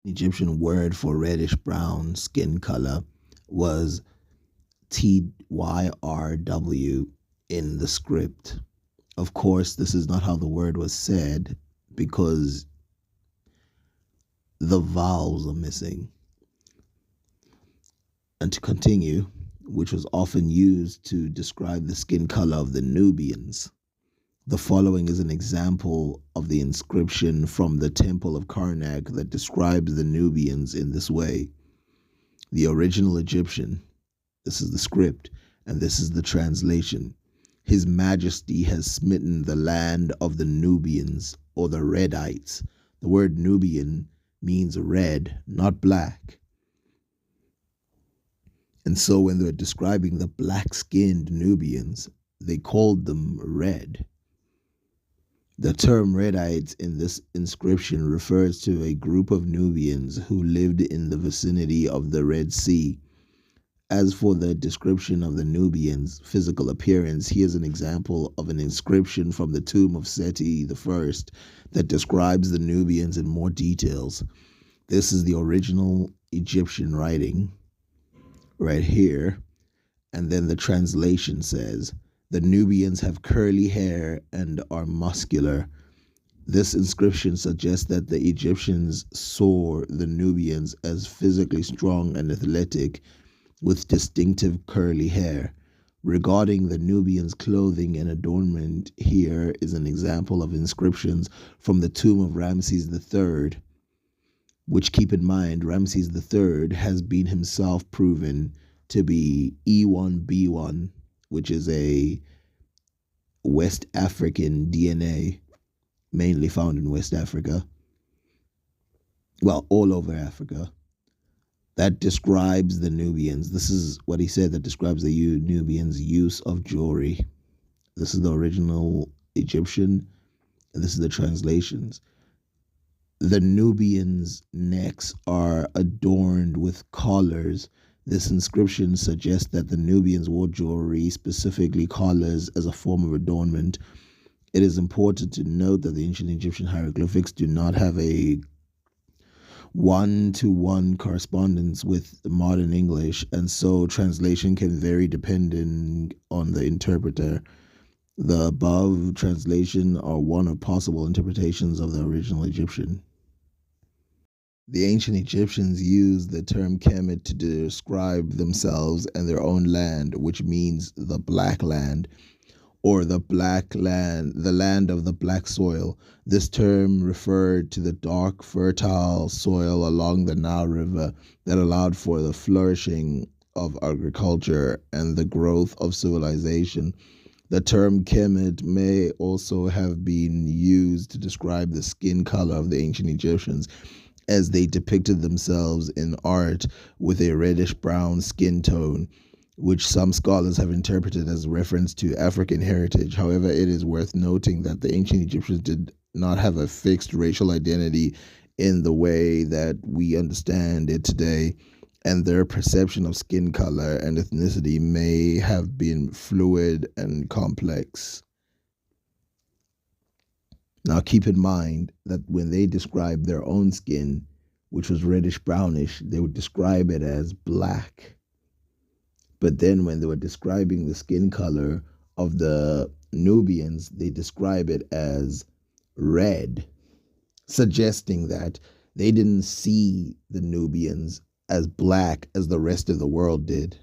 Egyptian word for reddish brown skin color was TYRW in the script. Of course, this is not how the word was said because the vowels are missing. And to continue, which was often used to describe the skin color of the Nubians. The following is an example of the inscription from the Temple of Karnak that describes the Nubians in this way. The original Egyptian, this is the script, and this is the translation. His Majesty has smitten the land of the Nubians, or the Redites. The word Nubian means red, not black. And so when they're describing the black-skinned Nubians, they called them red. The term Redites in this inscription refers to a group of Nubians who lived in the vicinity of the Red Sea. As for the description of the Nubians' physical appearance, here's an example of an inscription from the tomb of Seti I that describes the Nubians in more details. This is the original Egyptian writing right here. And then the translation says, the Nubians have curly hair and are muscular. This inscription suggests that the Egyptians saw the Nubians as physically strong and athletic with distinctive curly hair. Regarding the Nubians' clothing and adornment, here is an example of inscriptions from the tomb of Ramses III, which, keep in mind, Ramses III has been himself proven to be E1B1, which is a West African DNA, mainly found in West Africa. Well, all over Africa. That describes the Nubians. This is what he said that describes the Nubians' use of jewelry. This is the original Egyptian, and this is the translations. The Nubians' necks are adorned with collars. This inscription suggests that the Nubians wore jewelry, specifically collars, as a form of adornment. It is important to note that the ancient Egyptian hieroglyphics do not have a one-to-one correspondence with modern English, and so translation can vary depending on the interpreter. The above translation are one of possible interpretations of the original Egyptian. The ancient Egyptians used the term Kemet to describe themselves and their own land, which means the Black Land, or the Black Land, the land of the black soil. This term referred to the dark, fertile soil along the Nile River that allowed for the flourishing of agriculture and the growth of civilization. The term Kemet may also have been used to describe the skin color of the ancient Egyptians, as they depicted themselves in art with a reddish-brown skin tone, which some scholars have interpreted as a reference to African heritage. However, it is worth noting that the ancient Egyptians did not have a fixed racial identity in the way that we understand it today, and their perception of skin color and ethnicity may have been fluid and complex. Now, keep in mind that when they described their own skin, which was reddish brownish, they would describe it as black. But then when they were describing the skin color of the Nubians, they describe it as red, suggesting that they didn't see the Nubians as black as the rest of the world did.